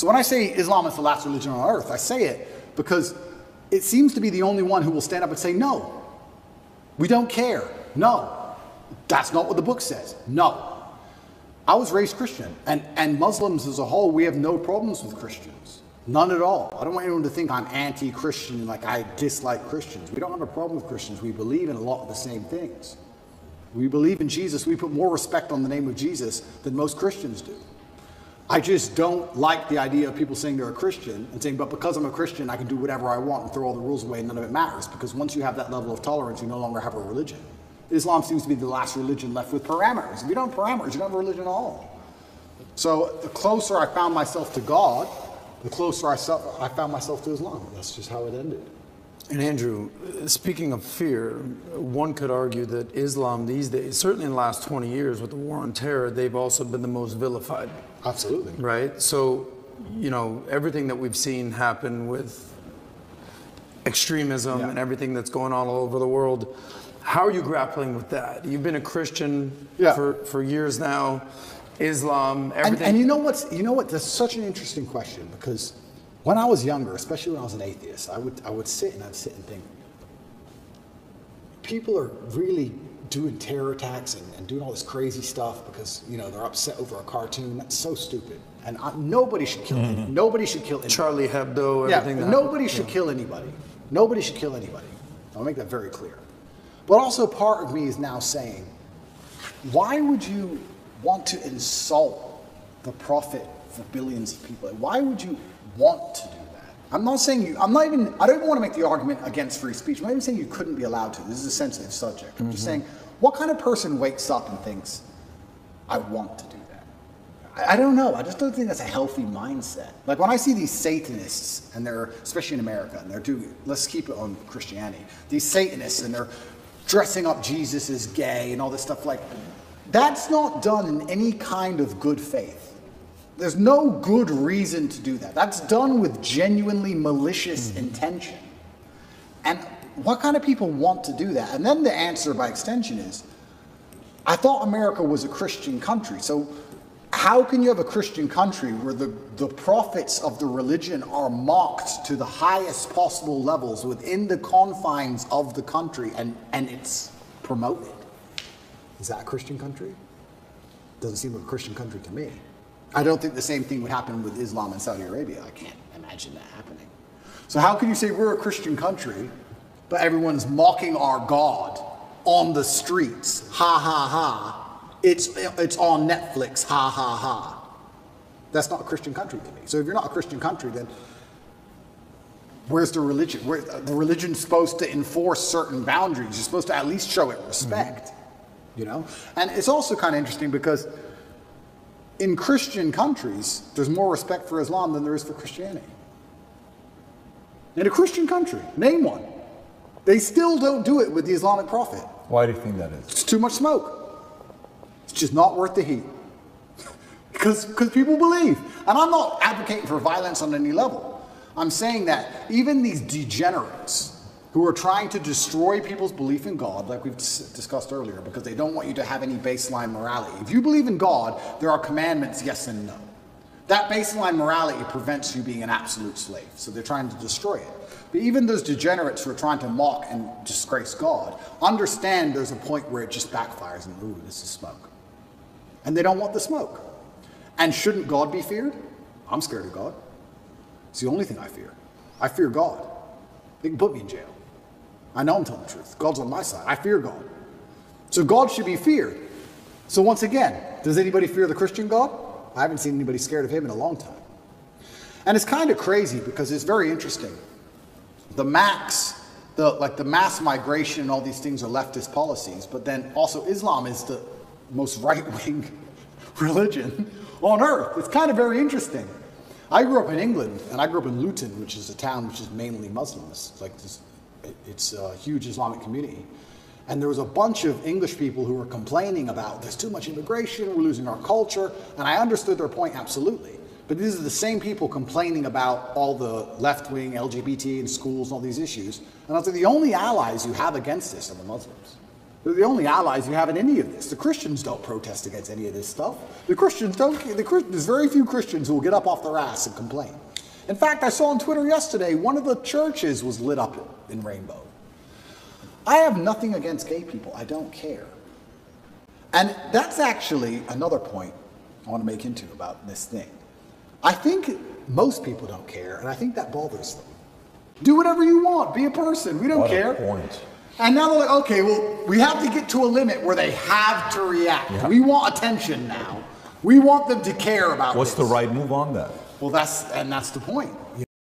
So when I say Islam is the last religion on earth, I say it because it seems to be the only one who will stand up and say, no, we don't care. No, that's not what the book says. No. I was raised Christian, and Muslims as a whole, we have no problems with Christians. None at all. I don't want anyone to think I'm anti-Christian, like I dislike Christians. We don't have a problem with Christians. We believe in a lot of the same things. We believe in Jesus. We put more respect on the name of Jesus than most Christians do. I just don't like the idea of people saying they're a Christian and saying, but because I'm a Christian, I can do whatever I want and throw all the rules away and none of it matters. Because once you have that level of tolerance, you no longer have a religion. Islam seems to be the last religion left with parameters. If you don't have parameters, you don't have a religion at all. So the closer I found myself to God, the closer I found myself to Islam. That's just how it ended. And Andrew, speaking of fear, one could argue that Islam these days, certainly in the last 20 years with the war on terror, they've also been the most vilified. Absolutely. Right? So, you know, everything that we've seen happen with extremism and everything that's going on all over the world, how are you grappling with that? You've been a Christian for years now. Islam, everything. And you know what? That's such an interesting question, because when I was younger, especially when I was an atheist, I would sit and think, people are really doing terror attacks and doing all this crazy stuff because, you know, they're upset over a cartoon. That's so stupid. And nobody should kill anybody. Nobody should kill anybody. Charlie Hebdo, everything. Nobody should kill anybody. Nobody should kill anybody. I'll make that very clear. But also part of me is now saying, why would you want to insult the prophet for billions of people? Why would you want to do that? I'm not saying I don't even want to make the argument against free speech. I'm not even saying you couldn't be allowed to. This is a sensitive subject. I'm just saying, what kind of person wakes up and thinks, I want to do that? I don't know. I just don't think that's a healthy mindset. Like when I see these Satanists, and they're, especially in America, and they're doing, let's keep it on Christianity, these Satanists, and they're dressing up Jesus as gay and all this stuff, like, that's not done in any kind of good faith. There's no good reason to do that. That's done with genuinely malicious intention. And what kind of people want to do that? And then the answer by extension is, I thought America was a Christian country. So how can you have a Christian country where the prophets of the religion are mocked to the highest possible levels within the confines of the country, and it's promoted? Is that a Christian country? Doesn't seem like a Christian country to me. I don't think the same thing would happen with Islam in Saudi Arabia. I can't imagine that happening. So how can you say we're a Christian country, but everyone's mocking our God on the streets? Ha, ha, ha. It's on Netflix. Ha, ha, ha. That's not a Christian country to me. So if you're not a Christian country, then where's the religion? The religion's supposed to enforce certain boundaries. You're supposed to at least show it respect. You know? And it's also kind of interesting because in Christian countries, there's more respect for Islam than there is for Christianity. In a Christian country, name one. They still don't do it with the Islamic prophet. Why do you think that is? It's too much smoke. It's just not worth the heat. Because people believe. And I'm not advocating for violence on any level. I'm saying that even these degenerates who are trying to destroy people's belief in God, like we've discussed earlier, because they don't want you to have any baseline morality. If you believe in God, there are commandments, yes and no. That baseline morality prevents you being an absolute slave, so they're trying to destroy it. But even those degenerates who are trying to mock and disgrace God, understand there's a point where it just backfires and, ooh, this is smoke. And they don't want the smoke. And shouldn't God be feared? I'm scared of God. It's the only thing I fear. I fear God. They can put me in jail. I know I'm telling the truth. God's on my side. I fear God. So God should be feared. So once again, does anybody fear the Christian God? I haven't seen anybody scared of him in a long time. And it's kind of crazy because it's very interesting. The mass migration and all these things are leftist policies, but then also Islam is the most right-wing religion on earth. It's kind of very interesting. I grew up in England, and I grew up in Luton, which is a town which is mainly Muslims. It's a huge Islamic community. And there was a bunch of English people who were complaining about there's too much immigration, we're losing our culture, and I understood their point absolutely. But these are the same people complaining about all the left-wing LGBT in schools and all these issues. And I was like, the only allies you have against this are the Muslims. They're the only allies you have in any of this. The Christians don't protest against any of this stuff. The Christians don't. There's very few Christians who will get up off their ass and complain. In fact, I saw on Twitter yesterday, one of the churches was lit up in rainbow. I have nothing against gay people. I don't care. And that's actually another point I want to make into about this thing. I think most people don't care, and I think that bothers them. Do whatever you want. Be a person. We don't care. What a point. And now they're like, okay, well, we have to get to a limit where they have to react. Yeah. We want attention now. We want them to care about What's the right move on that? Well, that's the point.